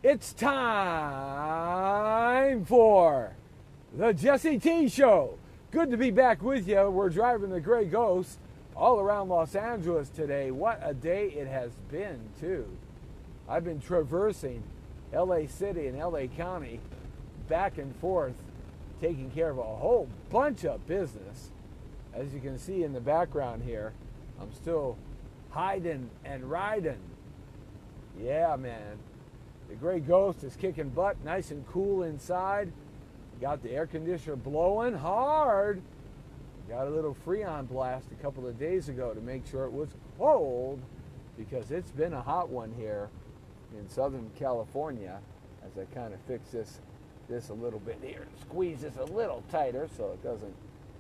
It's time for the Jesse T Show. Good to be back with you. We're driving the Gray Ghost all around Los Angeles today. What a day it has been, too. I've been traversing LA City and LA County back and forth, taking care of a whole bunch of business. As you can see in the background here, I'm still hiding and riding. Yeah, man. The Gray Ghost is kicking butt, nice and cool inside. Got the air conditioner blowing hard. Got a little Freon blast a couple of days ago to make sure it was cold, because it's been a hot one here in Southern California. As I kind of fix this a little bit here, squeeze this a little tighter so it doesn't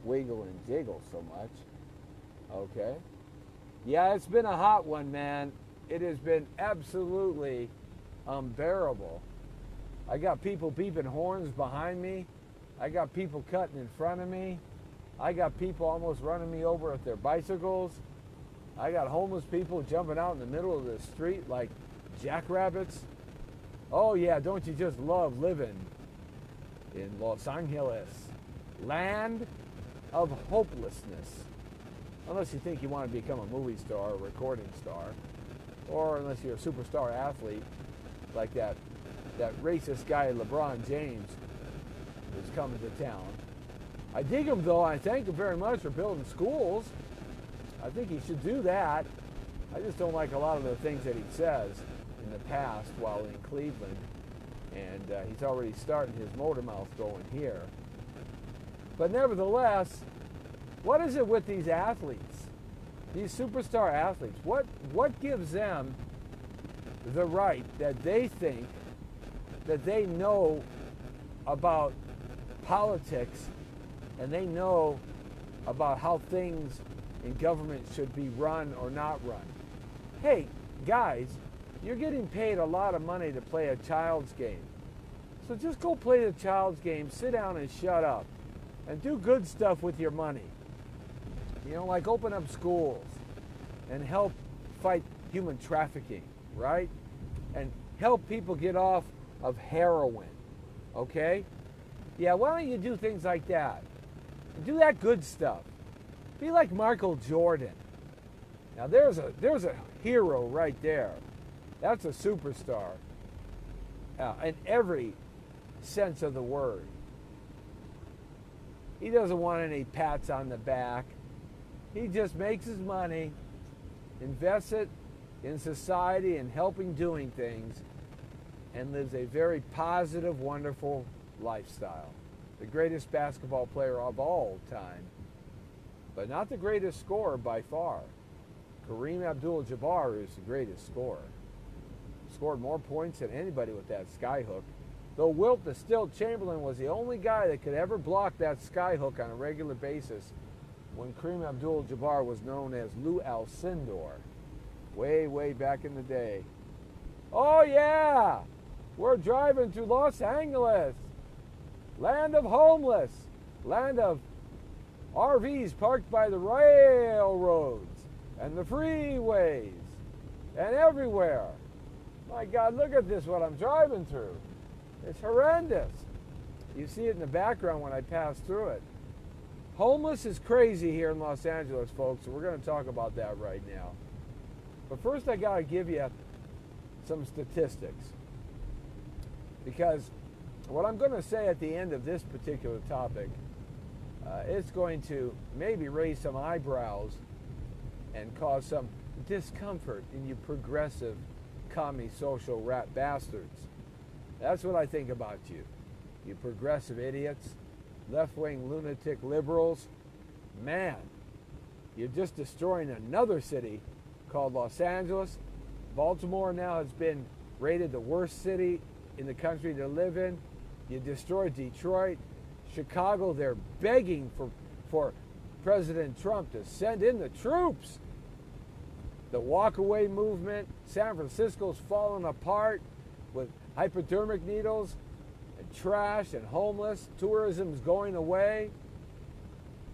wiggle and jiggle so much. Okay. Yeah, it's been a hot one, man. It has been absolutely unbearable. I got people beeping horns behind me. I got people cutting in front of me. I got people almost running me over with their bicycles. I got homeless people jumping out in the middle of the street like jackrabbits. Oh yeah, don't you just love living in Los Angeles, land of hopelessness? Unless you think you want to become a movie star or recording star, or unless you're a superstar athlete like that racist guy LeBron James who's coming to town. I dig him, though. I thank him very much for building schools. I think he should do that. I just don't like a lot of the things that he says in the past while in Cleveland. And he's already starting his motor mouth going here. But nevertheless, what is it with these athletes, these superstar athletes? What gives them the right that they think that they know about politics and they know about how things in government should be run or not run? Hey, guys, you're getting paid a lot of money to play a child's game. So just go play the child's game, sit down and shut up, and do good stuff with your money. You know, like open up schools and help fight human trafficking, right? And help people get off of heroin, okay? Yeah, why don't you do things like that? Do that good stuff. Be like Michael Jordan. Now there's a hero right there. That's a superstar in every sense of the word. He doesn't want any pats on the back. He just makes his money, invests it in society and helping doing things, and lives a very positive, wonderful lifestyle. The greatest basketball player of all time, but not the greatest scorer by far. Kareem Abdul-Jabbar is the greatest scorer. Scored more points than anybody with that skyhook. Though Wilt the Stilt Chamberlain was the only guy that could ever block that skyhook on a regular basis when Kareem Abdul-Jabbar was known as Lou Alcindor. Way, way back in the day. Oh yeah! We're driving through Los Angeles. Land of homeless. Land of RVs parked by the railroads and the freeways and everywhere. My God, look at this, what I'm driving through. It's horrendous. You see it in the background when I pass through it. Homeless is crazy here in Los Angeles, folks, so we're going to talk about that right now. But first I got to give you some statistics, because what I'm going to say at the end of this particular topic, it's going to maybe raise some eyebrows and cause some discomfort in you progressive, commie, social rat bastards. That's what I think about you. You progressive idiots, left-wing lunatic liberals. Man, you're just destroying another city called Los Angeles. Baltimore now has been rated the worst city in the country to live in. You destroyed Detroit. Chicago, they're begging for President Trump to send in the troops. The walkaway movement. San Francisco's falling apart with hypodermic needles and trash and homeless. Tourism's going away.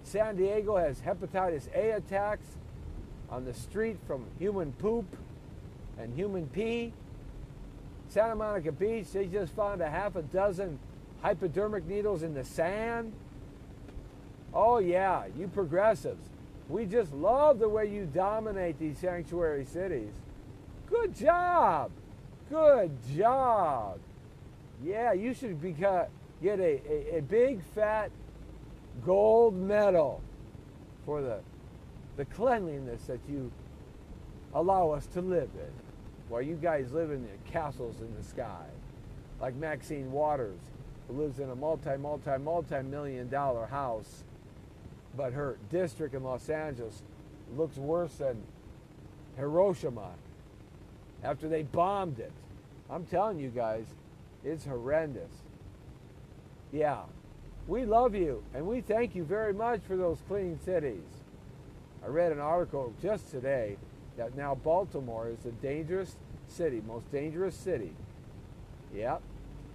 San Diego has hepatitis A attacks on the street from human poop and human pee. Santa Monica Beach, they just found a half a dozen hypodermic needles in the sand. Oh yeah, you progressives. We just love the way you dominate these sanctuary cities. Good job. Good job. Yeah, you should get a big fat gold medal for the cleanliness that you allow us to live in, while you guys live in the castles in the sky, like Maxine Waters, who lives in a multi-million-dollar house, but her district in Los Angeles looks worse than Hiroshima after they bombed it. I'm telling you guys, it's horrendous. Yeah, we love you, and we thank you very much for those clean cities. I read an article just today that now Baltimore is the dangerous city, most dangerous city. Yep.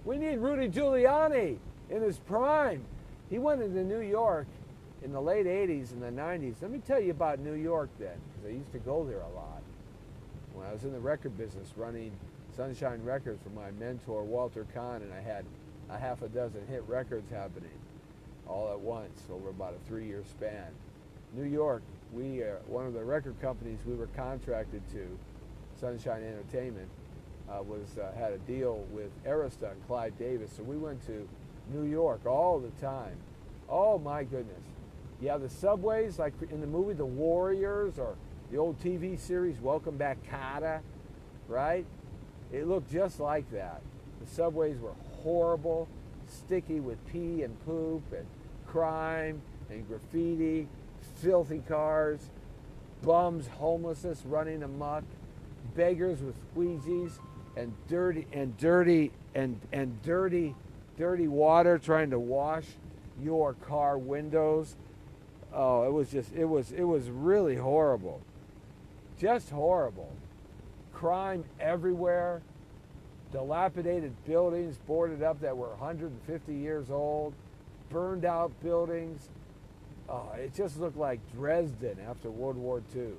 We need Rudy Giuliani in his prime. He went into New York in the late 80s and the 90s. Let me tell you about New York then, because I used to go there a lot. When I was in the record business running Sunshine Records for my mentor Walter Kahn, and I had a half a dozen hit records happening all at once over about a 3-year span. New York, we one of the record companies we were contracted to, Sunshine Entertainment, had a deal with Arista and Clive Davis, so we went to New York all the time. Oh my goodness. Yeah, the subways, like in the movie The Warriors, or the old TV series Welcome Back Kotter, right? It looked just like that. The subways were horrible, sticky with pee and poop and crime and graffiti, filthy cars, bums, homelessness running amok, beggars with squeegees, and dirty water trying to wash your car windows. Oh, it was really horrible. Just horrible. Crime everywhere. Dilapidated buildings boarded up that were 150 years old. Burned out buildings. Oh, it just looked like Dresden after World War II.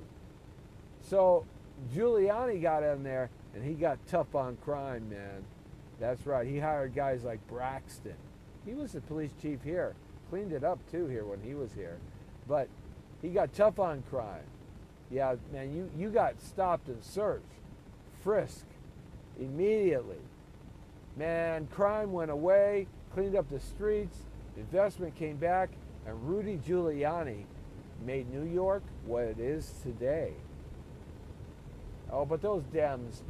So Giuliani got in there and he got tough on crime, man. That's right. He hired guys like Braxton. He was the police chief here. Cleaned it up too here when he was here. But he got tough on crime. Yeah, man, you got stopped and searched. Frisk. Immediately. Man, crime went away, cleaned up the streets, investment came back, and Rudy Giuliani made New York what it is today. Oh, but those Dems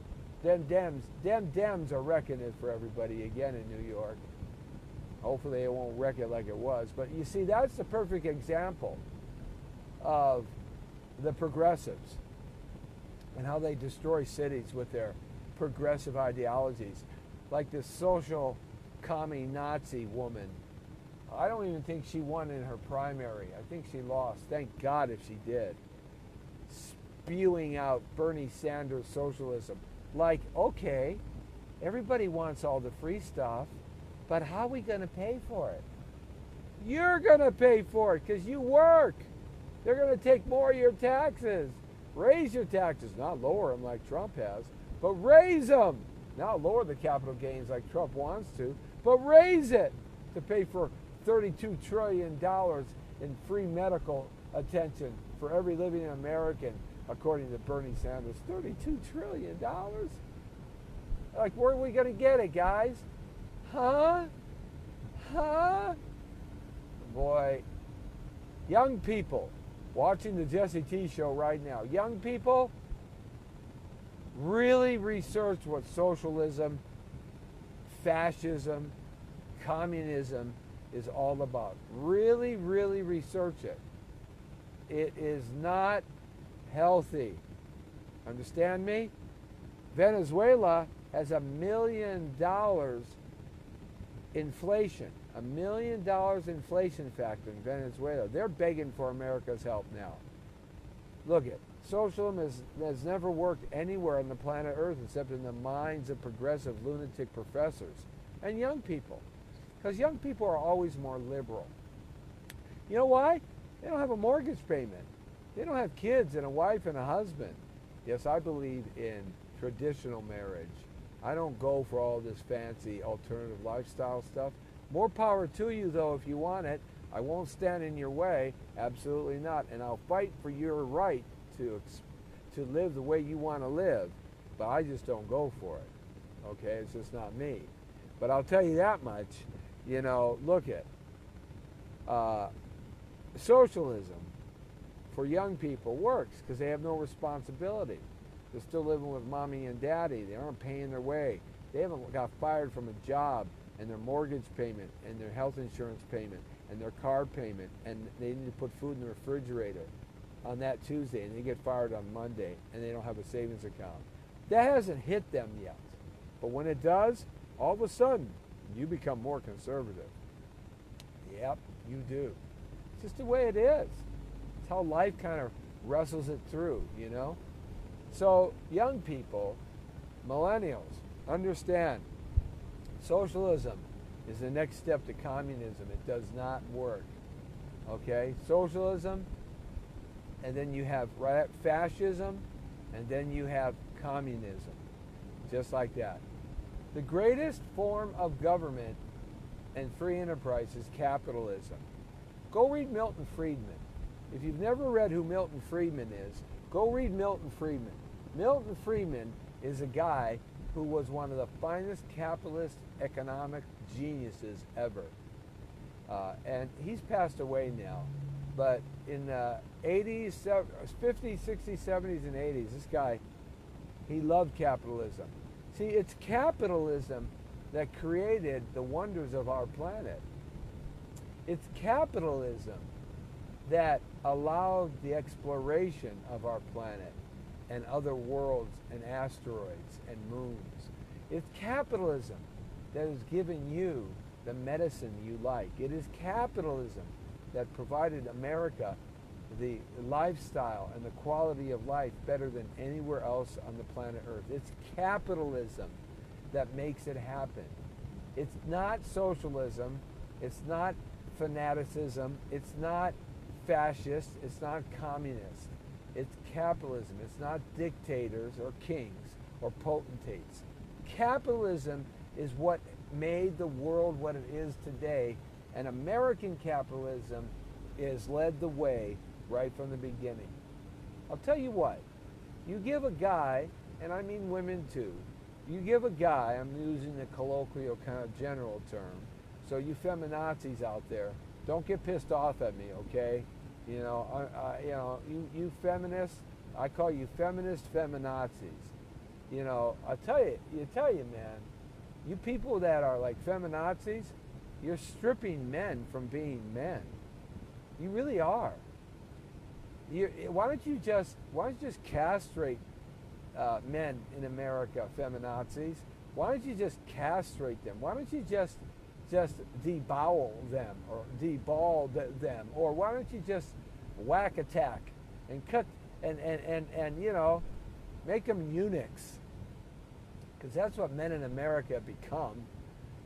are wrecking it for everybody again in New York. Hopefully they won't wreck it like it was. But you see, that's the perfect example of the progressives and how they destroy cities with their progressive ideologies. Like this social commie Nazi woman. I don't even think she won in her primary. I think she lost. Thank God if she did. Spewing out Bernie Sanders socialism. Like, okay, everybody wants all the free stuff, but how are we going to pay for it? You're going to pay for it because you work. They're going to take more of your taxes. Raise your taxes, not lower them like Trump has, but raise them. Not lower the capital gains like Trump wants to, but raise it to pay for $32 trillion in free medical attention for every living American, according to Bernie Sanders. $32 trillion? Like, where are we going to get it, guys? Huh? Boy, young people watching the Jesse T Show right now, young people, really research what socialism, fascism, communism is all about. Really, really research it. It is not healthy. Understand me? Venezuela has $1 million inflation. $1 million inflation factor in Venezuela. They're begging for America's help now. Look it. Socialism has never worked anywhere on the planet Earth except in the minds of progressive lunatic professors and young people. Because young people are always more liberal. You know why? They don't have a mortgage payment. They don't have kids and a wife and a husband. Yes, I believe in traditional marriage. I don't go for all this fancy alternative lifestyle stuff. More power to you, though, if you want it. I won't stand in your way. Absolutely not. And I'll fight for your right to live the way you want to live. But I just don't go for it. Okay? It's just not me. But I'll tell you that much. You know, look at socialism for young people works because they have no responsibility. They're still living with mommy and daddy. They aren't paying their way. They haven't got fired from a job and their mortgage payment and their health insurance payment and their car payment, and they need to put food in the refrigerator on that Tuesday, and they get fired on Monday, and they don't have a savings account. That hasn't hit them yet. But when it does, all of a sudden, you become more conservative. Yep, you do. It's just the way it is. It's how life kind of wrestles it through, you know? So, young people, millennials, understand socialism is the next step to communism. It does not work. Okay? Socialism, and then you have fascism, and then you have communism. Just like that. The greatest form of government and free enterprise is capitalism. Go read Milton Friedman. If you've never read who Milton Friedman is, go read Milton Friedman. Milton Friedman is a guy who was one of the finest capitalist economic geniuses ever. And he's passed away now. But in the 80s, 50s, 60s, 70s, and 80s, this guy, he loved capitalism. See, it's capitalism that created the wonders of our planet. It's capitalism that allowed the exploration of our planet and other worlds and asteroids and moons. It's capitalism that has given you the medicine you like. It is capitalism that provided America the lifestyle and the quality of life better than anywhere else on the planet Earth. It's capitalism that makes it happen. It's not socialism. It's not fanaticism. It's not fascist. It's not communist. It's capitalism. It's not dictators or kings or potentates. Capitalism is what made the world what it is today, and American capitalism has led the way right from the beginning. I'll tell you what, you give a guy, and I mean women too, you give a guy, I'm using the colloquial kind of general term, so you feminazis out there, don't get pissed off at me, okay? You know, you feminists, I call you feminist feminazis. You know, I tell you, man, you people that are like feminazis, you're stripping men from being men. You really are. Why don't you just castrate men in America, feminazis? Why don't you just castrate them? Why don't you just debowel them or debald them? Or why don't you just whack attack and cut and you know, make them eunuchs? Because that's what men in America have become,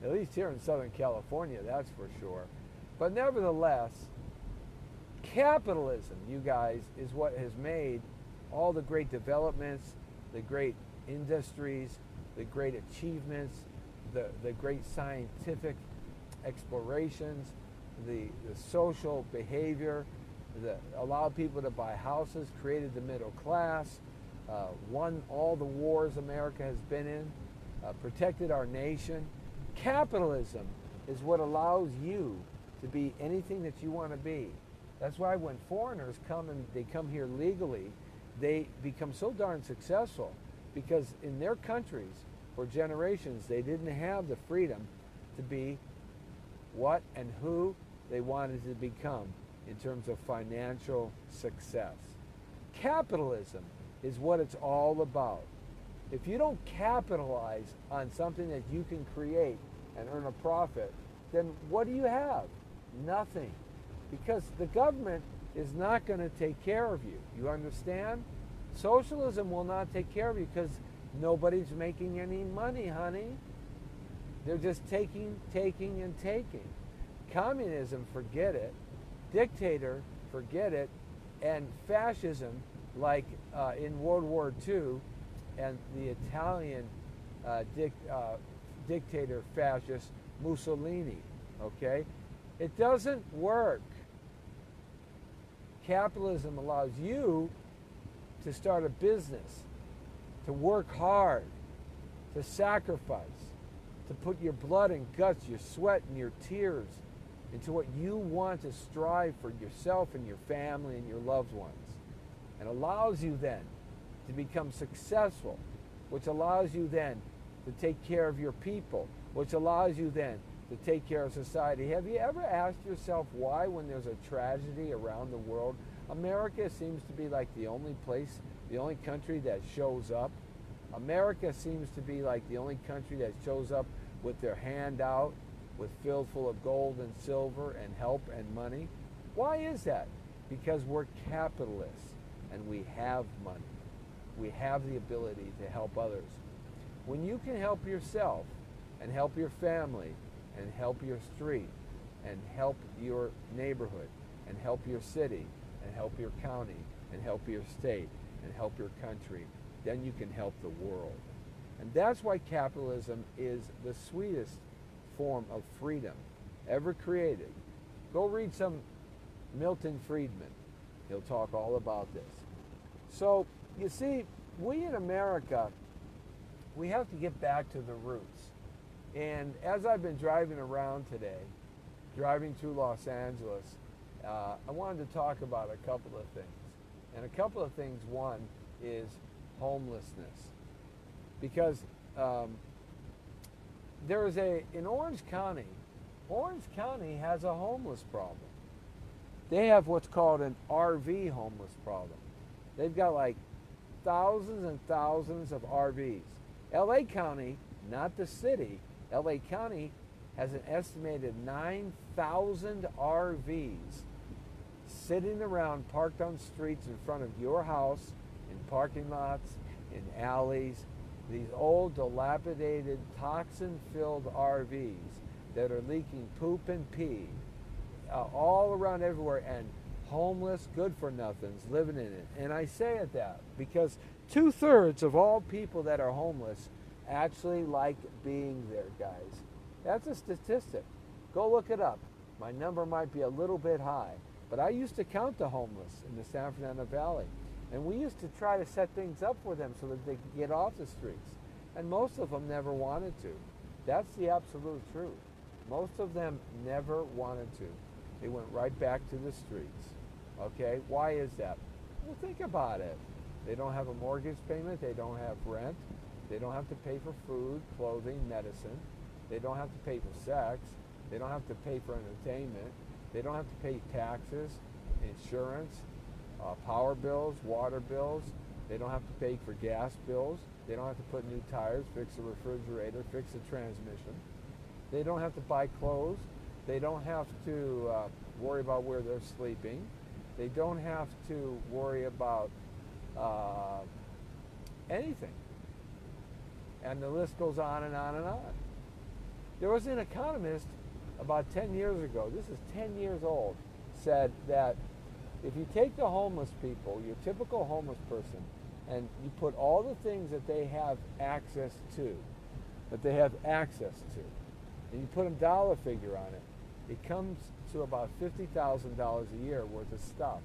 at least here in Southern California, that's for sure. But nevertheless, capitalism, you guys, is what has made all the great developments, the great industries, the great achievements, the great scientific explorations, the social behavior that allowed people to buy houses, created the middle class, won all the wars America has been in, protected our nation. Capitalism is what allows you to be anything that you want to be. That's why when foreigners come and they come here legally, they become so darn successful because in their countries for generations they didn't have the freedom to be what and who they wanted to become in terms of financial success. Capitalism is what it's all about. If you don't capitalize on something that you can create and earn a profit, then what do you have? Nothing. Because the government is not going to take care of you. You understand? Socialism will not take care of you because nobody's making any money, honey. They're just taking, and taking. Communism, forget it. Dictator, forget it. And fascism, like in World War II and the Italian dictator fascist Mussolini. Okay? It doesn't work. Capitalism allows you to start a business, to work hard, to sacrifice, to put your blood and guts, your sweat and your tears into what you want to strive for yourself and your family and your loved ones. And allows you then to become successful, which allows you then to take care of your people, which allows you then to take care of society. Have you ever asked yourself why, when there's a tragedy around the world, America seems to be like the only place, the only country that shows up? America seems to be like the only country that shows up with their hand out, with filled full of gold and silver and help and money. Why is that? Because we're capitalists and we have money. We have the ability to help others. When you can help yourself and help your family and help your street and help your neighborhood and help your city and help your county and help your state and help your country, then you can help the world. And that's why capitalism is the sweetest form of freedom ever created. Go read some Milton Friedman. He'll talk all about this. So, you see, we in America, we have to get back to the roots. And as I've been driving around today, driving through Los Angeles, I wanted to talk about a couple of things. And a couple of things, one is homelessness. Because there is in Orange County has a homeless problem. They have what's called an RV homeless problem. They've got like thousands and thousands of RVs. LA County, not the city, LA County has an estimated 9,000 RVs sitting around, parked on streets in front of your house, in parking lots, in alleys, these old, dilapidated, toxin-filled RVs that are leaking poop and pee all around everywhere, and homeless, good-for-nothings living in it. And I say it that because 2/3 of all people that are homeless actually like being there, guys. That's a statistic. Go look it up. My number might be a little bit high, but I used to count the homeless in the San Fernando Valley. And we used to try to set things up for them so that they could get off the streets. And most of them never wanted to. That's the absolute truth. Most of them never wanted to. They went right back to the streets. Okay? Why is that? Well, think about it. They don't have a mortgage payment. They don't have rent. They don't have to pay for food, clothing, medicine. They don't have to pay for sex. They don't have to pay for entertainment. They don't have to pay taxes, insurance, power bills, water bills. They don't have to pay for gas bills. They don't have to put new tires, fix a refrigerator, fix a transmission. They don't have to buy clothes. They don't have to worry about where they're sleeping. They don't have to worry about anything. And the list goes on and on and on. There was an economist about 10 years ago, this is 10 years old, said that if you take the homeless people, your typical homeless person, and you put all the things that they have access to, and you put a dollar figure on it, it comes to about $50,000 a year worth of stuff.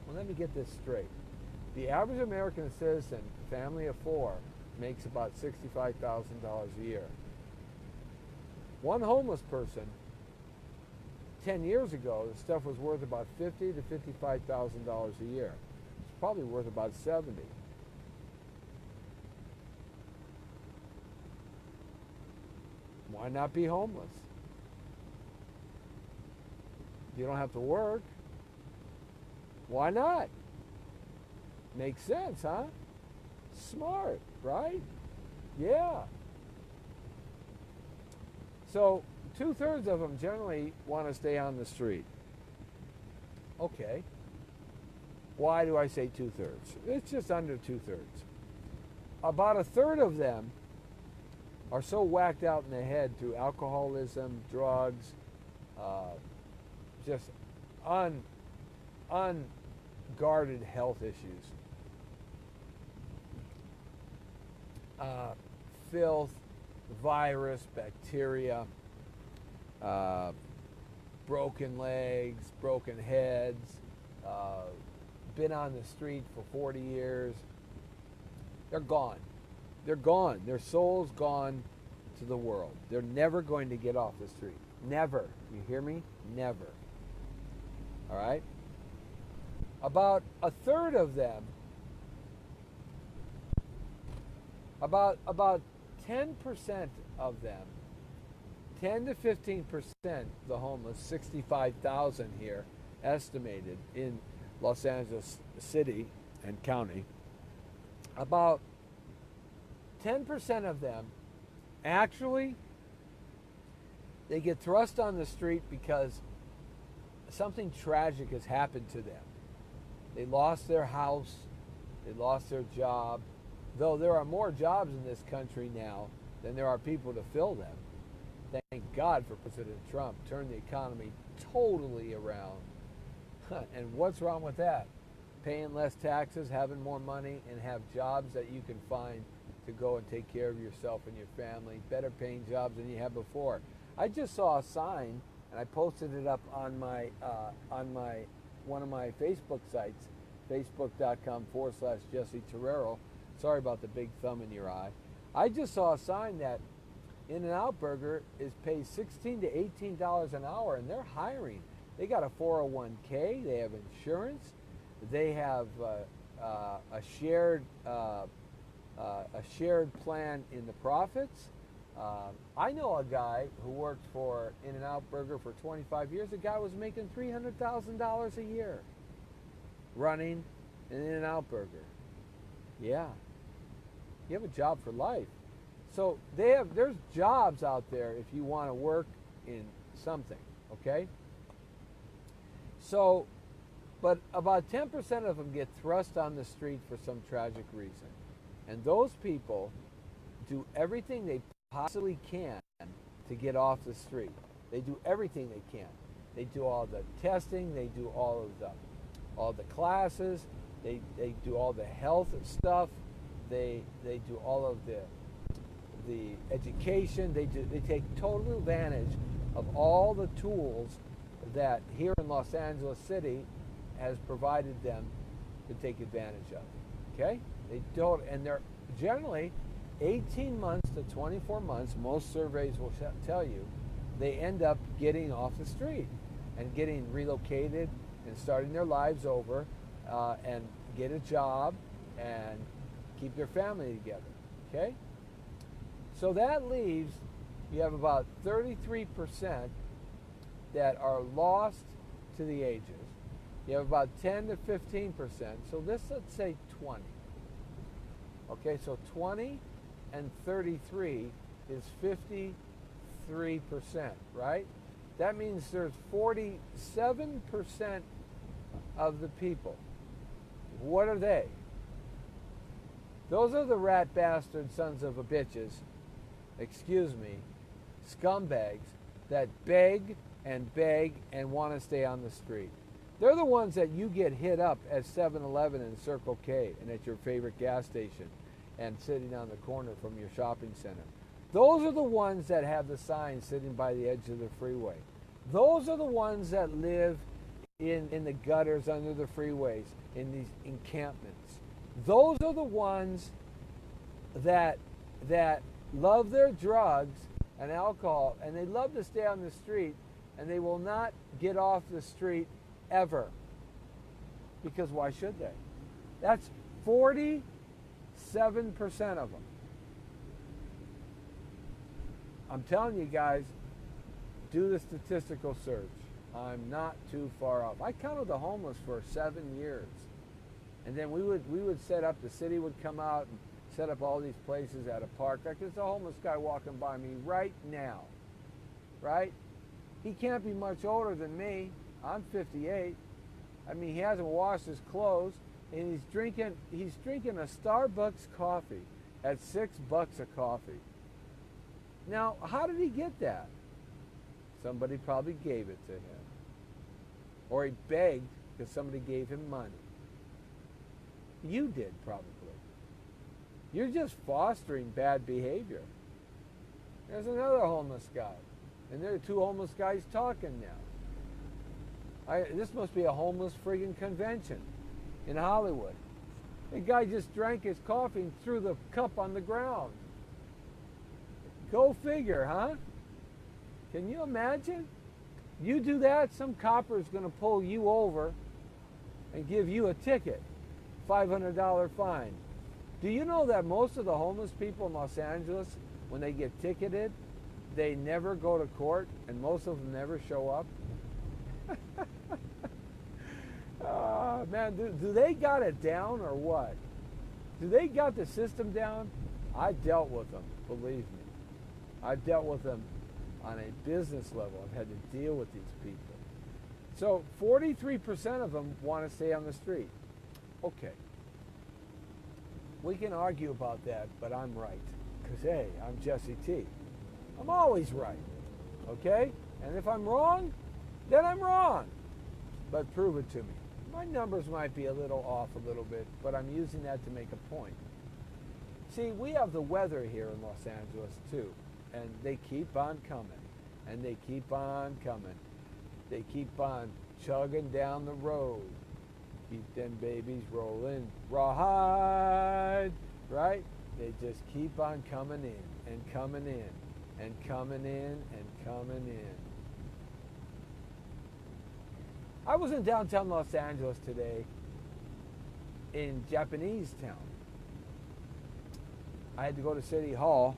Well, let me get this straight. The average American citizen, family of four, makes about $65,000 a year. One homeless person, 10 years ago, the stuff was worth about $50,000 to $55,000 a year. It's probably worth about 70. Why not be homeless? You don't have to work. Why not? Makes sense, huh? Smart, right? Yeah. So 2/3 of them generally want to stay on the street. Okay. Why do I say 2/3? It's just under 2/3. About 1/3 of them are so whacked out in the head through alcoholism, drugs, just unguarded health issues. filth, virus, bacteria, broken legs, broken heads, been on the street for 40 years. They're gone. They're gone. Their soul's gone to the world. They're never going to get off the street. Never. You hear me? Never. All right? About a third of them, about 10% of them, 10 to 15% of the homeless, 65,000 here, estimated in Los Angeles City and County, about 10% of them actually, they get thrust on the street because something tragic has happened to them. They lost their house, they lost their job, though there are more jobs in this country now than there are people to fill them. Thank God for President Trump. Turned the economy totally around. And what's wrong with that? Paying less taxes, having more money, and have jobs that you can find to go and take care of yourself and your family. Better paying jobs than you had before. I just saw a sign, and I posted it up on my one of my Facebook sites, facebook.com/Jesse Terrero. Sorry about the big thumb in your eye. I just saw a sign that In-N-Out Burger is pays $16 to $18 an hour, and they're hiring. They got a 401k. They have insurance. They have a shared plan in the profits. I know a guy who worked for In-N-Out Burger for 25 years. The guy was making $300,000 a year running an In-N-Out Burger. Yeah. You have a job for life. So there's jobs out there if you want to work in something, okay? So, but about 10% of them get thrust on the street for some tragic reason. And those people do everything they possibly can to get off the street. They do everything they can. They do all the testing, they do all the classes, they do all the health stuff, they do all of the education, they take total advantage of all the tools that here in Los Angeles City has provided them to take advantage of. Okay? They don't, and they're generally 18 months to 24 months, most surveys will tell you, they end up getting off the street and getting relocated and starting their lives over and get a job and keep their family together. Okay? So that leaves, you have about 33% that are lost to the ages. You have about 10 to 15%. So let's say 20. Okay, so 20 and 33 is 53%, right? That means there's 47% of the people. What are they? Those are the rat bastard sons of a bitches, excuse me, scumbags that beg and want to stay on the street. They're the ones that you get hit up at 7-Eleven and Circle K and at your favorite gas station and sitting on the corner from your shopping center. Those are the ones that have the signs sitting by the edge of the freeway. Those are the ones that live in the gutters under the freeways, in these encampments. Those are the ones that love their drugs and alcohol, and they love to stay on the street, and they will not get off the street ever. Because why should they? That's 47% of them. I'm telling you guys, do the statistical search. I'm not too far off. I counted the homeless for 7 years. And then we would set up, the city would come out and set up all these places at a park. Like there's a homeless guy walking by me right now, right? He can't be much older than me. I'm 58. I mean, he hasn't washed his clothes, and he's drinking a Starbucks coffee at $6 a coffee. Now, how did he get that? Somebody probably gave it to him. Or he begged because somebody gave him money. You did, probably. You're just fostering bad behavior. There's another homeless guy. And there are two homeless guys talking now. This must be a homeless friggin' convention in Hollywood. The guy just drank his coffee and threw the cup on the ground. Go figure, huh? Can you imagine? You do that, some copper is going to pull you over and give you a ticket, $500 fine. Do you know that most of the homeless people in Los Angeles, when they get ticketed, they never go to court, and most of them never show up? Oh, man, do they got it down or what? Do they got the system down? I dealt with them, believe me. I've dealt with them on a business level. I've had to deal with these people. So 43% of them want to stay on the street. Okay. We can argue about that, but I'm right. Because, hey, I'm Jesse T. I'm always right. Okay? And if I'm wrong, then I'm wrong. But prove it to me. My numbers might be a little off a little bit, but I'm using that to make a point. See, we have the weather here in Los Angeles, too. And they keep on coming. And they keep on coming. They keep on chugging down the road. Keep them babies rolling rawhide, right? They just keep on coming in and coming in and coming in and coming in. I was in downtown Los Angeles today in Japanese town. I had to go to City Hall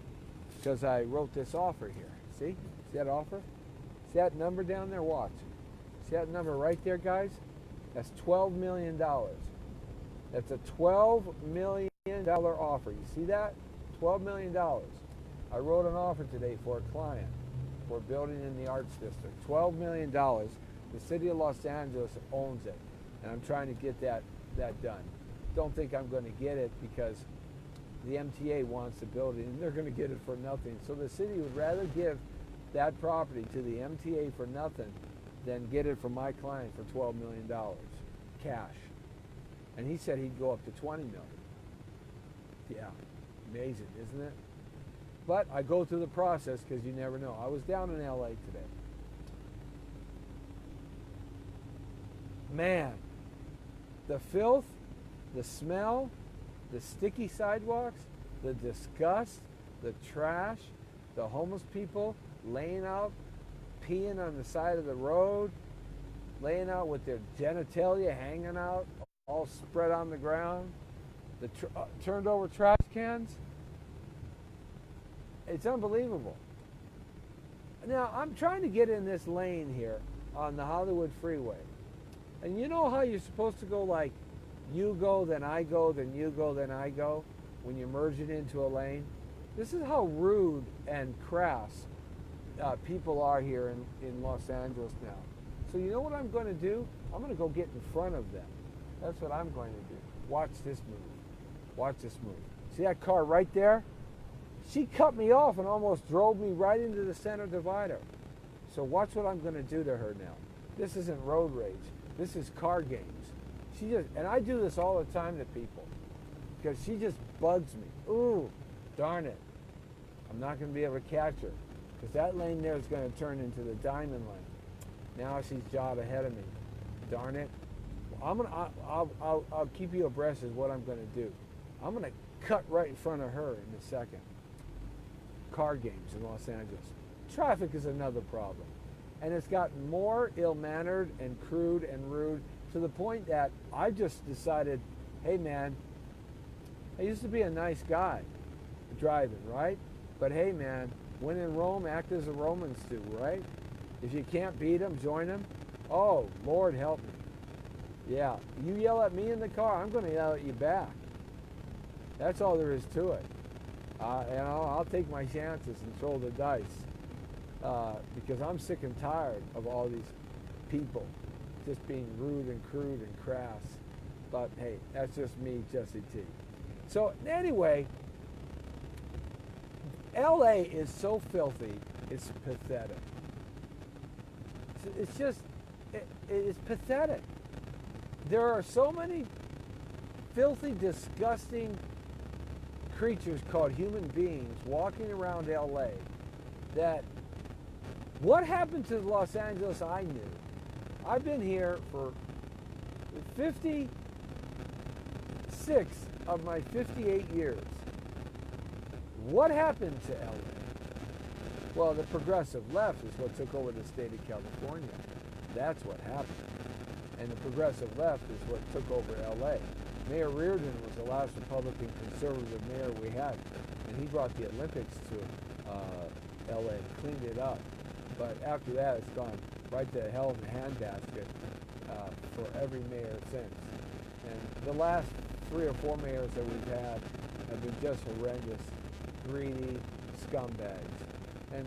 because I wrote this offer here. See? See that offer? See that number down there? Watch. See that number right there, guys? That's $12 million. That's a $12 million offer. You see that? $12 million. I wrote an offer today for a client for a building in the Arts District. $12 million. The city of Los Angeles owns it. And I'm trying to get that done. Don't think I'm going to get it because the MTA wants the building and they're going to get it for nothing. So the city would rather give that property to the MTA for nothing than get it from my client for $12 million cash. And he said he'd go up to $20 million. Yeah, amazing, isn't it? But I go through the process because you never know. I was down in LA today. Man, the filth, the smell, the sticky sidewalks, the disgust, the trash, the homeless people laying out, peeing on the side of the road, laying out with their genitalia hanging out, all spread on the ground, the turned over trash cans. It's unbelievable. Now, I'm trying to get in this lane here on the Hollywood freeway. And you know how you're supposed to go like, you go, then I go, then you go, then I go, when you're merging into a lane? This is how rude and crass people are here in Los Angeles now. So you know what I'm going to do? I'm going to go get in front of them. That's what I'm going to do. Watch this move. Watch this move. See that car right there? She cut me off and almost drove me right into the center divider. So watch what I'm going to do to her now. This isn't road rage. This is car games. She just, and I do this all the time to people because she just bugs me. Ooh, darn it. I'm not going to be able to catch her because that lane there is going to turn into the diamond lane. Now she's jawed ahead of me. Darn it. I'll keep you abreast of what I'm going to do. I'm going to cut right in front of her in a second. Car games in Los Angeles. Traffic is another problem. And it's gotten more ill-mannered and crude and rude to the point that I just decided, hey man, I used to be a nice guy driving, right? But hey man, when in Rome, act as the Romans do, right? If you can't beat them, join them. Oh, Lord help me. Yeah, you yell at me in the car, I'm going to yell at you back. That's all there is to it. I'll take my chances and throw the dice because I'm sick and tired of all these people just being rude and crude and crass. But hey, that's just me, Jesse T. So anyway, LA is so filthy, it's pathetic. It's just, it's pathetic. There are so many filthy, disgusting creatures called human beings walking around LA that what happened to Los Angeles I knew. I've been here for 56 of my 58 years. What happened to LA? Well, the progressive left is what took over the state of California. That's what happened. And the progressive left is what took over LA. Mayor Reardon was the last Republican conservative mayor we had, and he brought the Olympics to LA and cleaned it up. But after that, it's gone right to hell in the handbasket for every mayor since. And the last 3 or 4 mayors that we've had have been just horrendous, greedy scumbags. And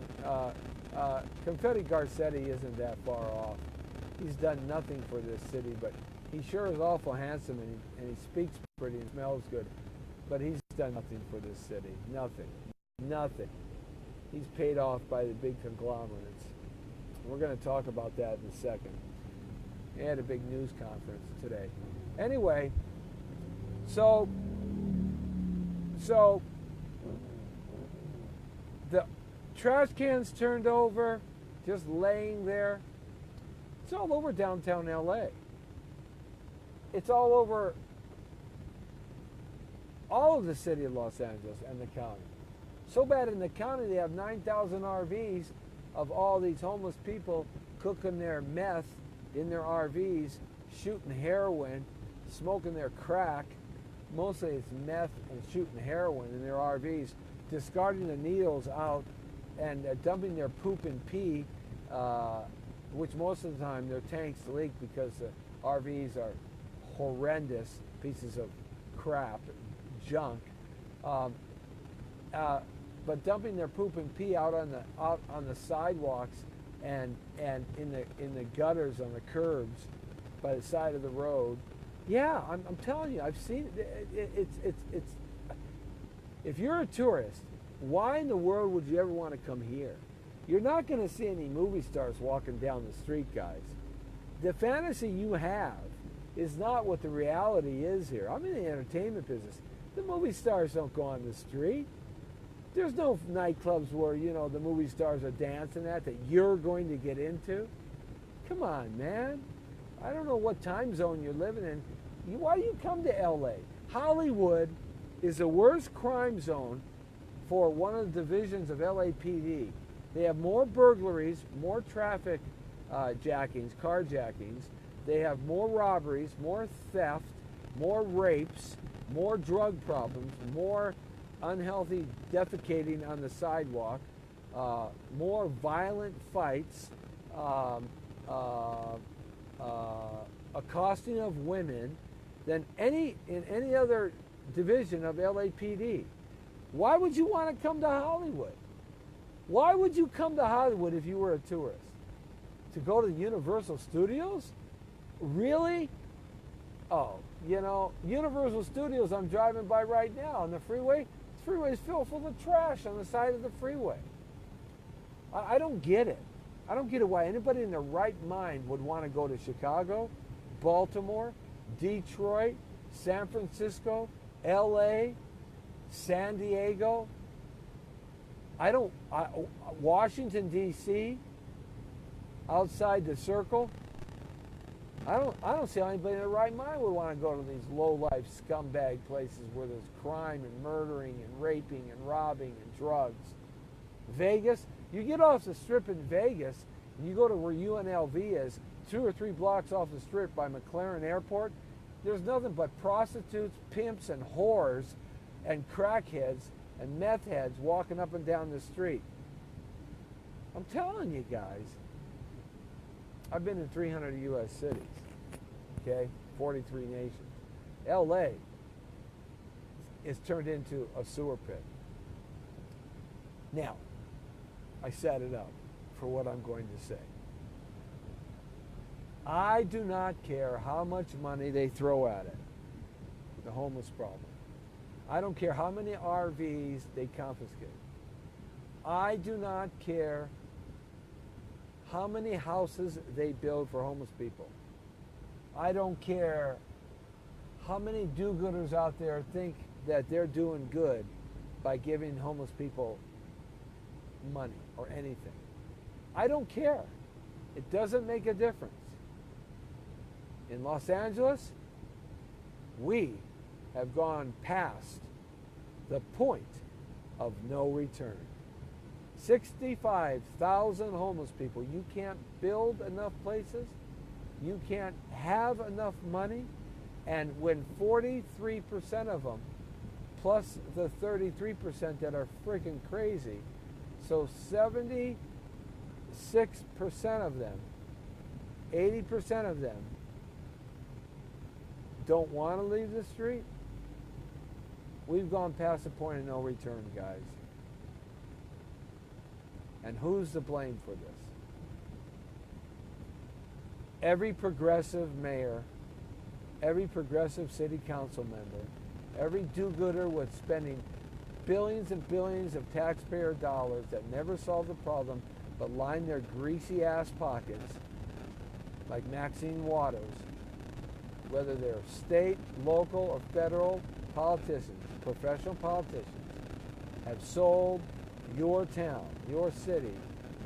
Confetti Garcetti isn't that far off. He's done nothing for this city, but he sure is awful handsome, and he speaks pretty and smells good. But he's done nothing for this city. Nothing. Nothing. He's paid off by the big conglomerates. We're going to talk about that in a second. He had a big news conference today. Anyway, so the trash cans turned over, just laying there. It's all over downtown LA. It's all over all of the city of Los Angeles and the county. So bad in the county, they have 9,000 RVs of all these homeless people cooking their meth in their RVs, shooting heroin, smoking their crack. Mostly it's meth and shooting heroin in their RVs, discarding the needles out and dumping their poop and pee, which most of the time their tanks leak because the RVs are horrendous pieces of crap, junk. But dumping their poop and pee out on the sidewalks and in the gutters on the curbs by the side of the road. Yeah, I'm telling you, I've seen it. It's if you're a tourist, why in the world would you ever want to come here? You're not going to see any movie stars walking down the street, guys. The fantasy you have is not what the reality is here. I'm in the entertainment business. The movie stars don't go on the street. There's no nightclubs where, you know, the movie stars are dancing at that you're going to get into. Come on, man. I don't know what time zone you're living in. Why do you come to LA? Hollywood is the worst crime zone for one of the divisions of LAPD. They have more burglaries, more traffic jackings, carjackings. They have more robberies, more theft, more rapes, more drug problems, more unhealthy defecating on the sidewalk, more violent fights, accosting of women than in any other division of LAPD. Why would you want to come to Hollywood? Why would you come to Hollywood if you were a tourist? To go to Universal Studios? Really? Oh, you know, Universal Studios I'm driving by right now on the freeway. The freeway is filled full of trash on the side of the freeway. I don't get it. I don't get it why anybody in their right mind would want to go to Chicago, Baltimore, Detroit, San Francisco, LA, San Diego. Washington, D.C., outside the circle. I don't see how anybody in their right mind would want to go to these low-life scumbag places where there's crime and murdering and raping and robbing and drugs. Vegas, you get off the strip in Vegas and you go to where UNLV is, 2 or 3 blocks off the strip by McLaren Airport, there's nothing but prostitutes, pimps, and whores and crackheads and meth heads walking up and down the street. I'm telling you guys, I've been in 300 U.S. cities, okay, 43 nations. L.A. is turned into a sewer pit. Now, I set it up for what I'm going to say. I do not care how much money they throw at it, the homeless problem. I don't care how many RVs they confiscate. I do not care how many houses they build for homeless people. I don't care how many do-gooders out there think that they're doing good by giving homeless people money or anything. I don't care. It doesn't make a difference. In Los Angeles, we have gone past the point of no return. 65,000 homeless people. You can't build enough places. You can't have enough money. And when 43% of them, plus the 33% that are freaking crazy, so 76% of them, 80% of them don't want to leave the street, we've gone past the point of no return, guys. And who's to blame for this? Every progressive mayor, every progressive city council member, every do-gooder with spending billions and billions of taxpayer dollars that never solve the problem but line their greasy ass pockets, like Maxine Waters, whether they're state, local, or federal politicians, professional politicians, have sold your town, your city,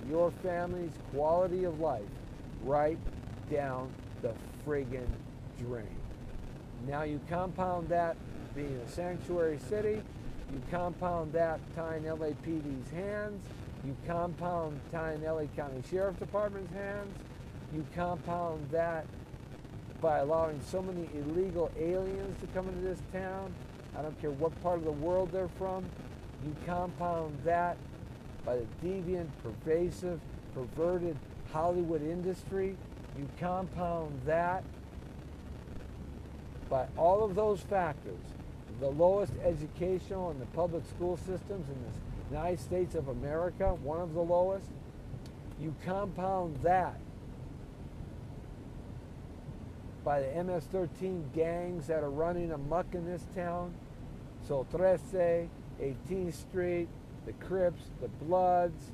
your family's quality of life right down the friggin' drain. Now you compound that being a sanctuary city, you compound that tying LAPD's hands, you compound tying LA County Sheriff Department's hands, you compound that by allowing so many illegal aliens to come into this town. I don't care what part of the world they're from. You compound that by the deviant, pervasive, perverted Hollywood industry. You compound that by all of those factors, the lowest educational and the public school systems in the United States of America, one of the lowest. You compound that by the MS-13 gangs that are running amok in this town. So 13, 18th Street, the Crips, the Bloods,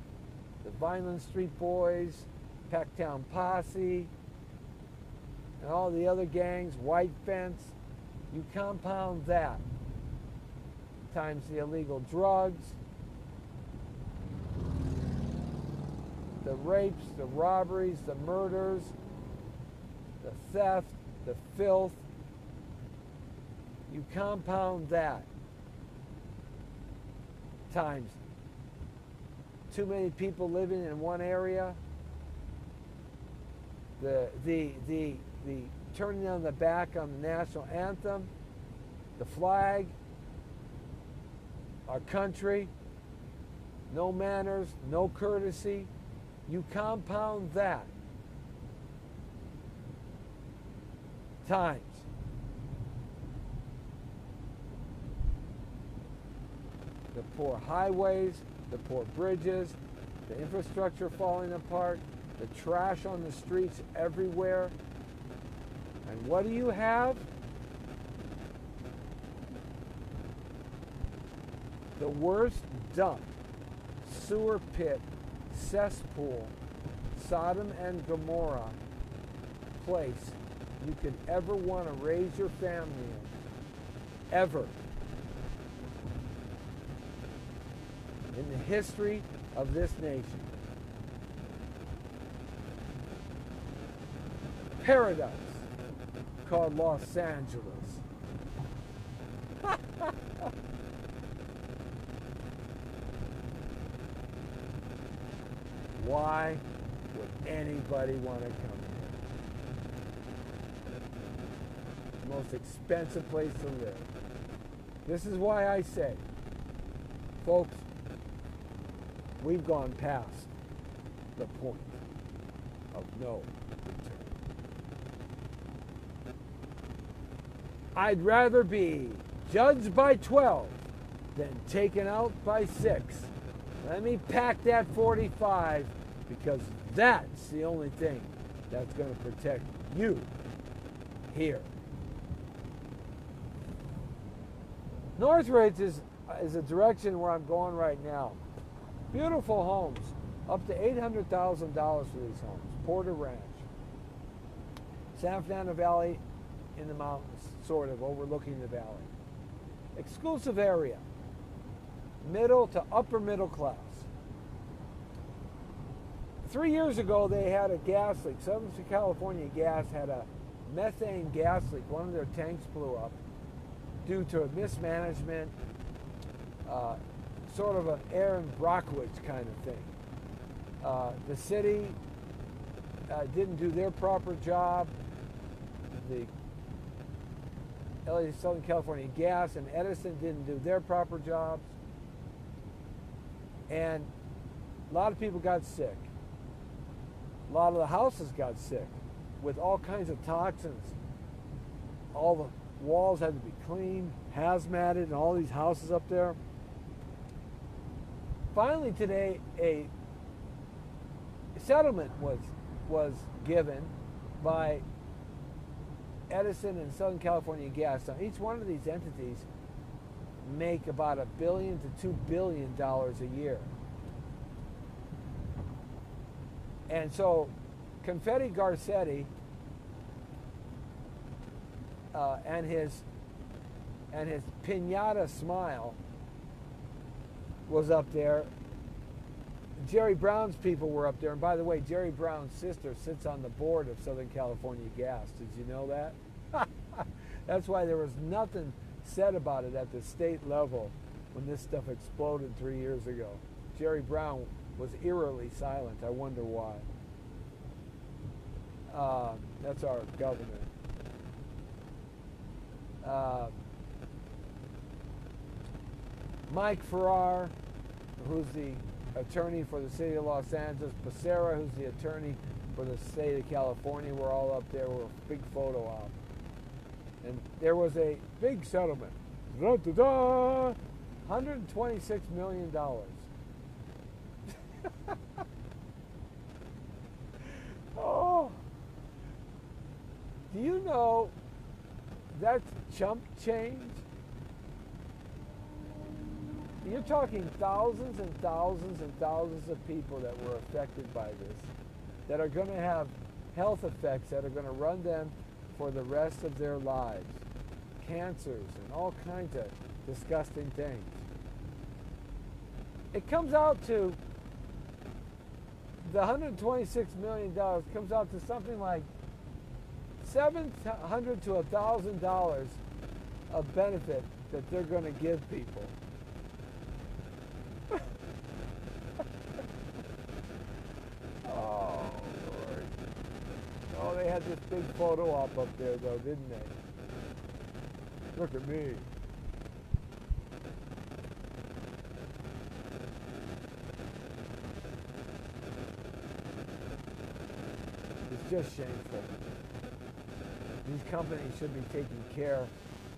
the Vineland Street Boys, Packtown Posse, and all the other gangs, White Fence. You compound that times the illegal drugs, the rapes, the robberies, the murders, the theft, the filth. You compound that times too many people living in one area, the turning on the back on the national anthem, the flag, our country, no manners, no courtesy. You compound that times the poor highways, the poor bridges, the infrastructure falling apart, the trash on the streets everywhere. And what do you have? The worst dump, sewer pit, cesspool, Sodom and Gomorrah place you could ever want to raise your family in, ever. In the history of this nation. Paradise called Los Angeles. Why would anybody want to come here? The most expensive place to live. This is why I say, folks, we've gone past the point of no return. I'd rather be judged by 12 than taken out by 6. Let me pack that 45 because that's the only thing that's going to protect you here. Northridge is a direction where I'm going right now. Beautiful homes, up to $800,000 for these homes. Porter Ranch. San Fernando Valley in the mountains, sort of, overlooking the valley. Exclusive area. middle to upper middle class. 3 years ago, they had a gas leak. Southern California Gas had a methane gas leak. One of their tanks blew up due to a mismanagement, sort of an Aaron Brockovich kind of thing. The city didn't do their proper job. The LA Southern California Gas and Edison didn't do their proper jobs. And a lot of people got sick. A lot of the houses got sick with all kinds of toxins. All the walls had to be cleaned, hazmated, and all these houses up there. Finally today, a settlement was given by Edison and Southern California Gas. Now, each one of these entities make about $1 billion to $2 billion a year. And so Confetti Garcetti and his piñata smile was up there. Jerry Brown's people were up there. And by the way, Jerry Brown's sister sits on the board of Southern California Gas. Did you know that? That's why there was nothing said about it at the state level when this stuff exploded 3 years ago. Jerry Brown was eerily silent. I wonder why. That's our governor. Mike Farrar, who's the attorney for the city of Los Angeles. Becerra, who's the attorney for the state of California. We're all up there. We're a big photo op. And there was a big settlement. $126 million. Oh. Do you know that's chump change? You're talking thousands and thousands and thousands of people that were affected by this, that are going to have health effects that are going to run them for the rest of their lives. Cancers and all kinds of disgusting things. It comes out to, the $126 million comes out to something like $700 to $1,000 of benefit that they're going to give people. Oh, Lord. Oh, they had this big photo op up there, though, didn't they? Look at me. It's just shameful. These companies should be taking care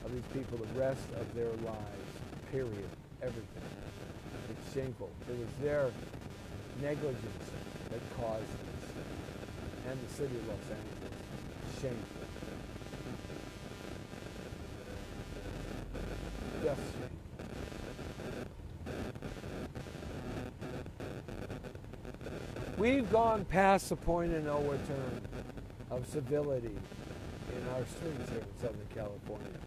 of these people the rest of their lives, period. Everything. It's shameful. It was their negligence that caused this. And the city of Los Angeles. Shameful. Just shameful. We've gone past the point of no return of civility in our streets here in Southern California.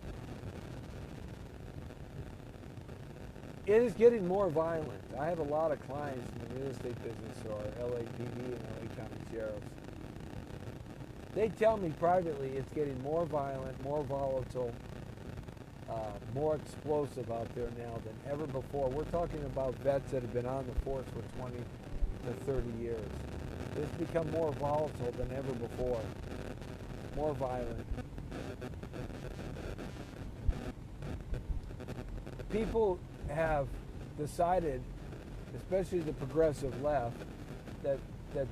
It is getting more violent. I have a lot of clients in the real estate business who are LAPD and LA County Sheriffs. They tell me privately it's getting more violent, more volatile, more explosive out there now than ever before. We're talking about vets that have been on the force for 20 to 30 years. It's become more volatile than ever before, more violent. People have decided, especially the progressive left, that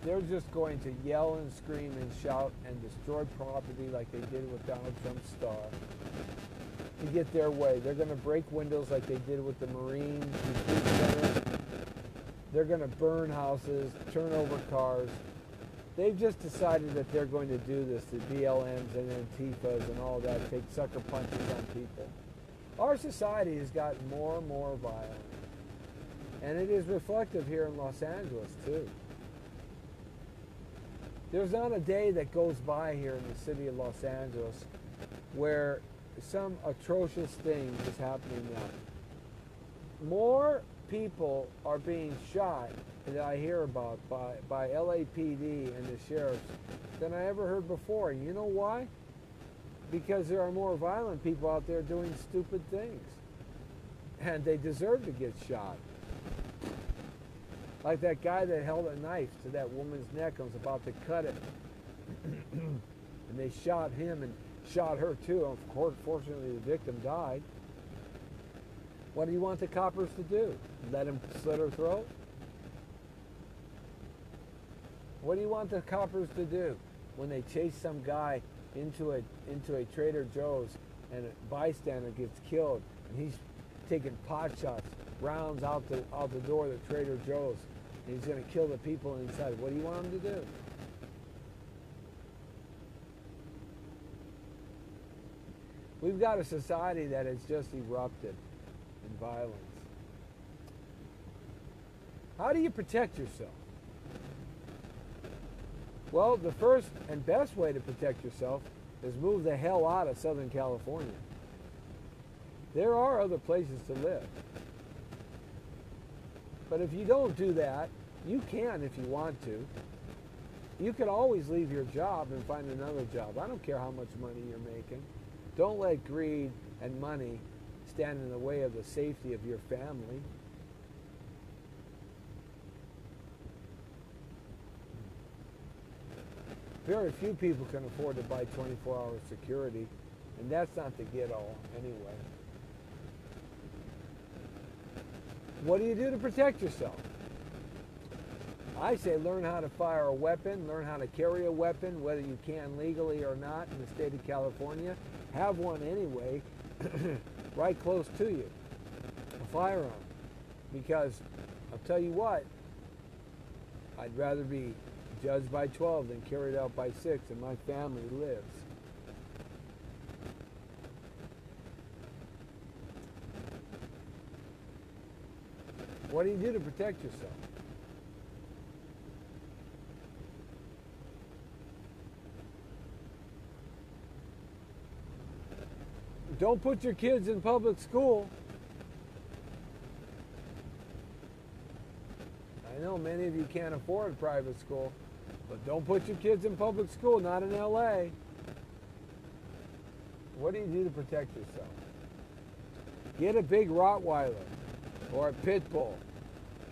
they're just going to yell and scream and shout and destroy property like they did with Donald Trump's star to get their way. They're going to break windows like they did with the Marine Retreat Center. They're going to burn houses, turn over cars. They've just decided that they're going to do this, the BLMs and Antifas and all that, take sucker punches on people. Our society has gotten more and more violent. And it is reflective here in Los Angeles, too. There's not a day that goes by here in the city of Los Angeles where some atrocious thing is happening now. More people are being shot that I hear about by LAPD and the sheriffs than I ever heard before. And you know why? Because there are more violent people out there doing stupid things. And they deserve to get shot. Like that guy that held a knife to that woman's neck and was about to cut it. And they shot him and shot her too. Of course, fortunately, the victim died. What do you want the coppers to do? Let him slit her throat? What do you want the coppers to do when they chase some guy into a Trader Joe's and a bystander gets killed and he's taking pot shots, rounds out the door of the Trader Joe's, and he's going to kill the people inside? What do you want him to do? We've got a society that has just erupted in violence. How do you protect yourself? Well, the first and best way to protect yourself is move the hell out of Southern California. There are other places to live. But if you don't do that, you can if you want to. You can always leave your job and find another job. I don't care how much money you're making. Don't let greed and money stand in the way of the safety of your family. Very few people can afford to buy 24-hour security, and that's not the get-all anyway. What do you do to protect yourself? I say learn how to fire a weapon, learn how to carry a weapon, whether you can legally or not in the state of California. Have one anyway, right close to you, a firearm. Because I'll tell you what, I'd rather be judged by 12 than carried out by 6, and my family lives. What do you do to protect yourself? Don't put your kids in public school. I know many of you can't afford private school, but don't put your kids in public school, not in LA. What do you do to protect yourself? Get a big Rottweiler or a pit bull.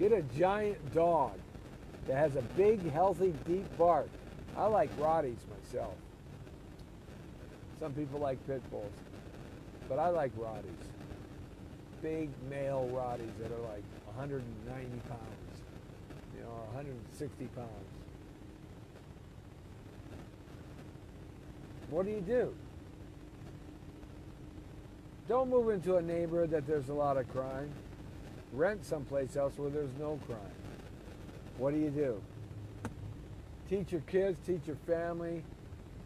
Get a giant dog that has a big, healthy, deep bark. I like Rotties myself. Some people like pit bulls, but I like Rotties. Big male Rotties that are like 190 pounds, or 160 pounds. What do? Don't move into a neighborhood that there's a lot of crime. Rent someplace else where there's no crime. What do? Teach your kids, teach your family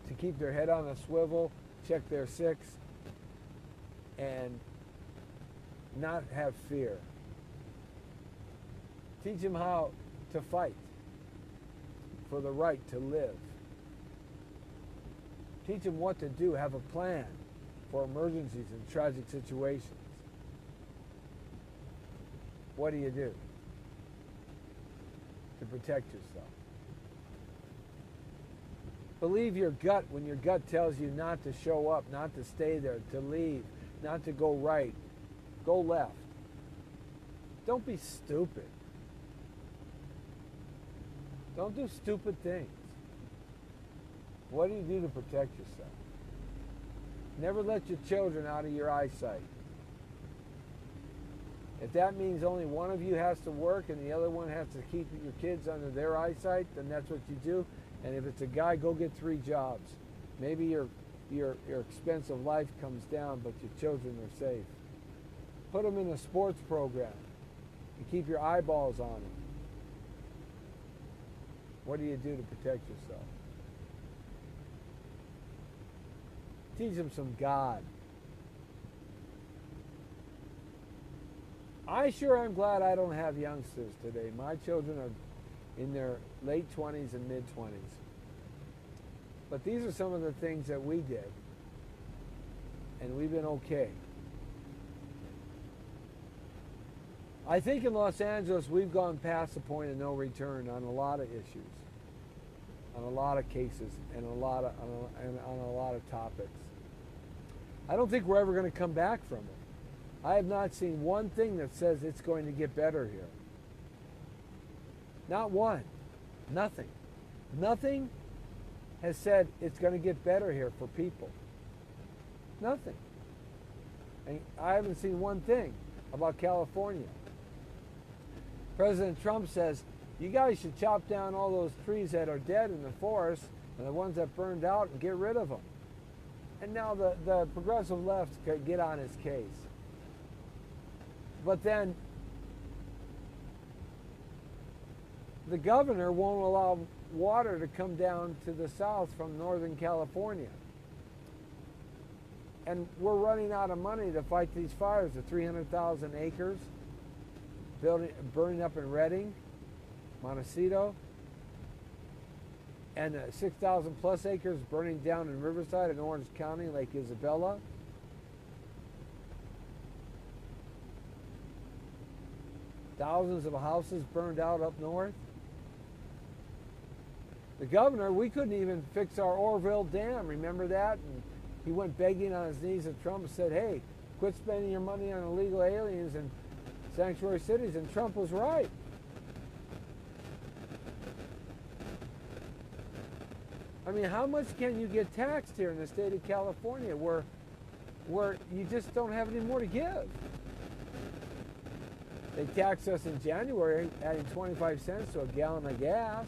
to keep their head on a swivel, check their six, and not have fear. Teach them how to fight for the right to live. Teach them what to do, have a plan for emergencies and tragic situations. What do to protect yourself? Believe your gut when your gut tells you not to show up, not to stay there, to leave, not to go right, go left. Don't be stupid. Don't do stupid things. What do you do to protect yourself? Never let your children out of your eyesight. If that means only one of you has to work and the other one has to keep your kids under their eyesight, then that's what you do. And if it's a guy, go get 3 jobs. Maybe your expense of life comes down, but your children are safe. Put them in a sports program and keep your eyeballs on them. What do to protect yourself? Teach them some God. I sure am glad I don't have youngsters today. My children are in their late 20s and mid-20s. But these are some of the things that we did, and we've been okay. I think in Los Angeles we've gone past the point of no return on a lot of issues, on a lot of cases, and on a lot of topics. I don't think we're ever going to come back from it. I have not seen one thing that says it's going to get better here. Not one. Nothing. Nothing has said it's going to get better here for people. Nothing. And I haven't seen one thing about California. President Trump says, you guys should chop down all those trees that are dead in the forest and the ones that burned out and get rid of them. And now the progressive left could get on his case. But then the governor won't allow water to come down to the south from Northern California. And we're running out of money to fight these fires. The 300,000 acres burning up in Redding, Montecito, and 6,000 plus acres burning down in Riverside and Orange County, Lake Isabella. Thousands of houses burned out up north. The governor, we couldn't even fix our Oroville Dam. Remember that? And he went begging on his knees at Trump and said, hey, quit spending your money on illegal aliens and sanctuary cities. And Trump was right. I mean, how much can you get taxed here in the state of California where you just don't have any more to give? They taxed us in January, adding 25 cents to a gallon of gas.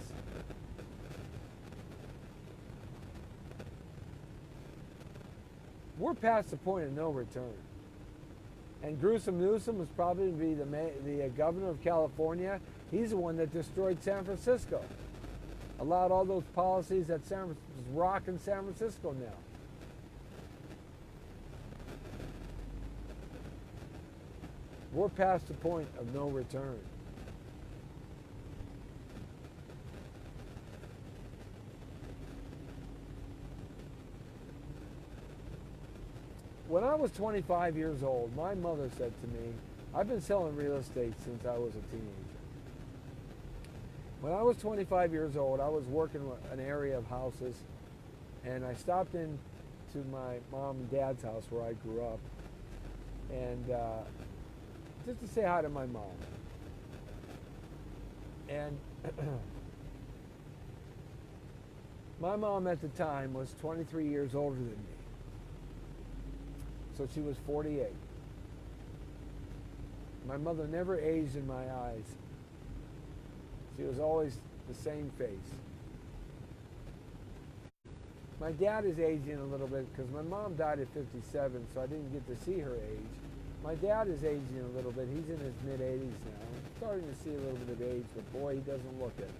We're past the point of no return. And Gruesome Newsom was probably be the governor of California. He's the one that destroyed San Francisco. Allowed all those policies that is rocking San Francisco now. We're past the point of no return. When I was 25 years old, my mother said to me, I've been selling real estate since I was a teenager. When I was 25 years old, I was working an area of houses, and I stopped in to my mom and dad's house where I grew up, and just to say hi to my mom. And my mom at the time was 23 years older than me. So she was 48. My mother never aged in my eyes. She was always the same face. My dad is aging a little bit because my mom died at 57, so I didn't get to see her age. My dad is aging a little bit. He's in his mid-80s now. I'm starting to see a little bit of age, but boy, he doesn't look it.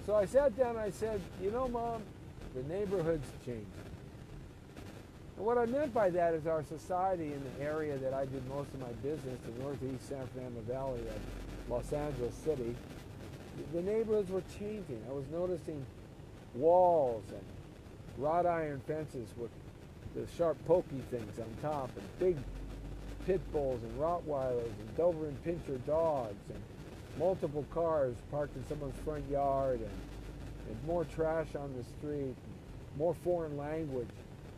So I sat down and I said, you know, Mom, the neighborhood's changing. And what I meant by that is our society in the area that I did most of my business, the northeast San Fernando Valley of Los Angeles City, the neighborhoods were changing. I was noticing walls and wrought iron fences with the sharp pokey things on top, and big pit bulls and Rottweilers and Dover and Pinscher dogs, and multiple cars parked in someone's front yard, and more trash on the street, more foreign language.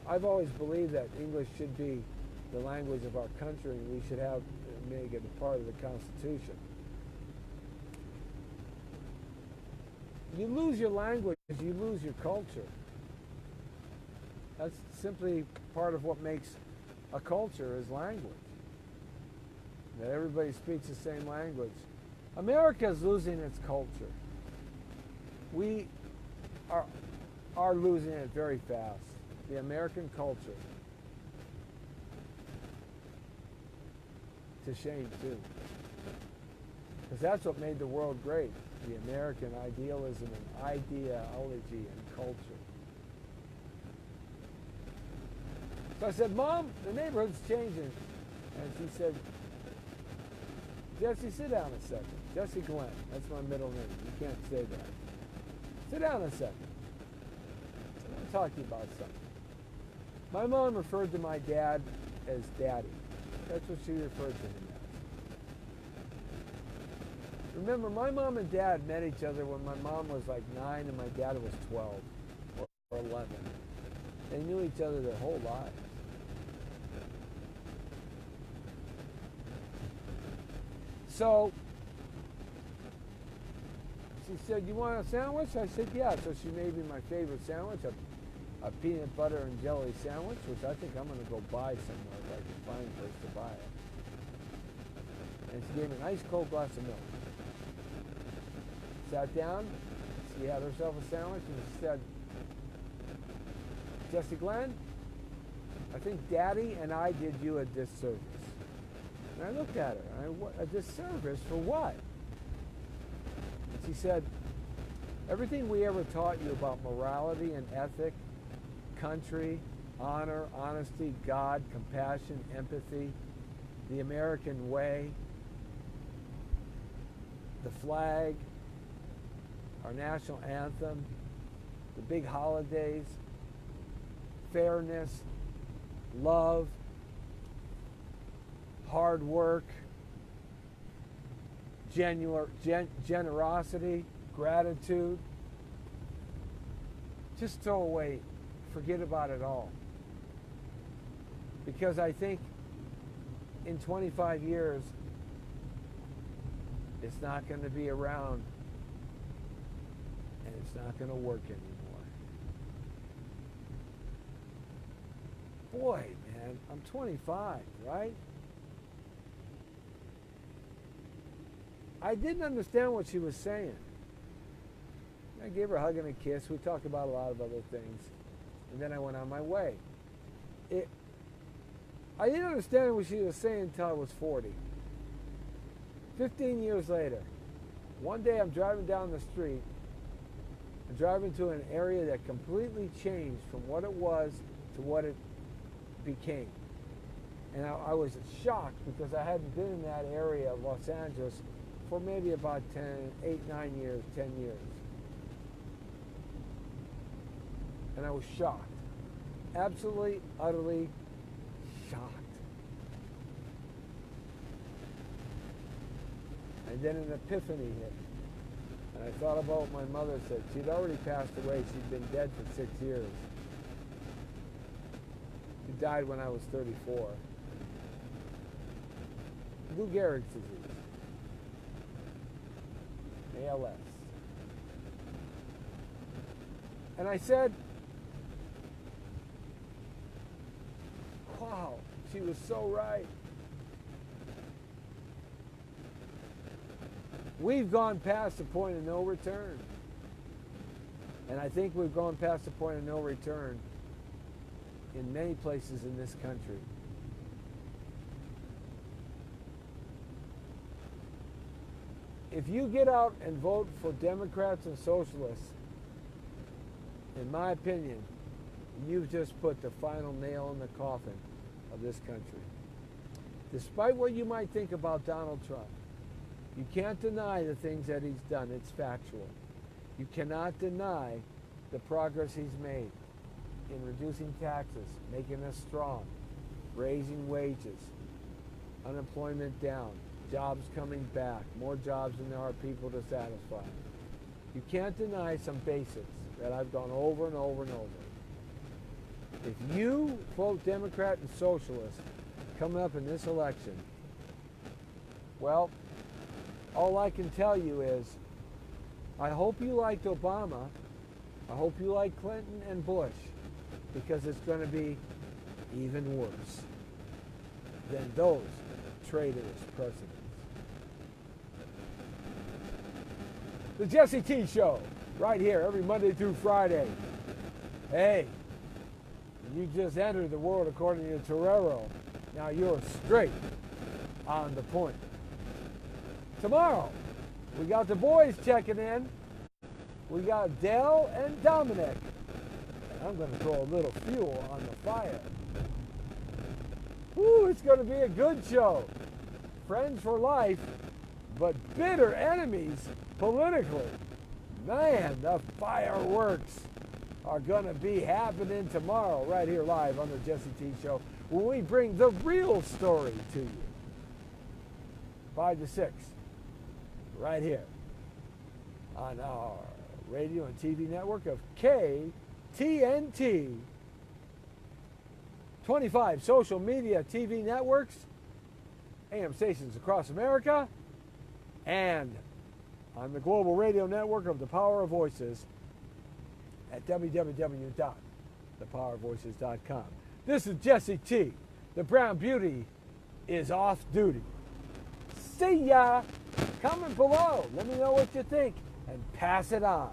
I've always believed that English should be the language of our country, and we should make it a part of the Constitution. You lose your language, you lose your culture. That's simply part of what makes a culture is language. That everybody speaks the same language. America is losing its culture. We are losing it very fast. The American culture. It's a shame too. Because that's what made the world great. The American idealism and ideology and culture. So I said, Mom, the neighborhood's changing. And she said, Jesse, sit down a second. Jesse Glenn, that's my middle name. You can't say that. Sit down a second. I want to talk to you about something. My mom referred to my dad as Daddy. That's what she referred to him as. Remember, my mom and dad met each other when my mom was like 9 and my dad was 12 or 11. They knew each other their whole lives. So she said, "You want a sandwich?" I said, "Yeah." So she made me my favorite sandwich, a peanut butter and jelly sandwich, which I think I'm going to go buy somewhere if I can find a place to buy it. And she gave me an ice cold glass of milk. Sat down, she had herself a sandwich, and she said, "Jesse Glenn, I think Daddy and I did you a disservice." And I looked at her. A disservice for what? And she said, "Everything we ever taught you about morality and ethic, country, honor, honesty, God, compassion, empathy, the American way, the flag, our national anthem, the big holidays, fairness, love, hard work, generosity, gratitude, just throw away, forget about it all." Because I think in 25 years, it's not going to be around and it's not going to work anymore. Boy, man, I'm 25, right? I didn't understand what she was saying. I gave her a hug and a kiss. We talked about a lot of other things. And then I went on my way. I didn't understand what she was saying until I was 40. 15 years later, one day I'm driving down the street. I'm driving to an area that completely changed from what it was to what it became. And I was shocked because I hadn't been in that area of Los Angeles for maybe about 8, 9 years, 10 years. And I was shocked. Absolutely, utterly shocked. And then an epiphany hit. And I thought about what my mother said. She'd already passed away. She'd been dead for 6 years. She died when I was 34. Lou Gehrig's disease. ALS. And I said, wow, she was so right. We've gone past the point of no return. And I think we've gone past the point of no return in many places in this country. If you get out and vote for Democrats and socialists, in my opinion, you've just put the final nail in the coffin of this country. Despite what you might think about Donald Trump, you can't deny the things that he's done. It's factual. You cannot deny the progress he's made in reducing taxes, making us strong, raising wages, unemployment down, jobs coming back, more jobs than there are people to satisfy. You can't deny some basics that I've gone over and over and over. If you vote Democrat and Socialist coming up in this election, well, all I can tell you is I hope you liked Obama. I hope you like Clinton and Bush, because it's going to be even worse than those traitorous presidents. The Jesse T Show, right here every Monday through Friday. Hey, you just entered the world according to Torero. Now you're straight on the point. Tomorrow, we got the boys checking in. We got Dell and Dominic. And I'm going to throw a little fuel on the fire. Woo, it's going to be a good show. Friends for life, but bitter enemies politically. Man, the fireworks are going to be happening tomorrow right here live on the Jesse T Show when we bring the real story to you. 5 to 6 right here on our radio and TV network of KTNT. 25 social media TV networks, AM stations across America, and on the global radio network of the Power of Voices at www.thepowerofvoices.com. This is Jesse T. The Brown Beauty is off duty. See ya! Comment below. Let me know what you think and pass it on.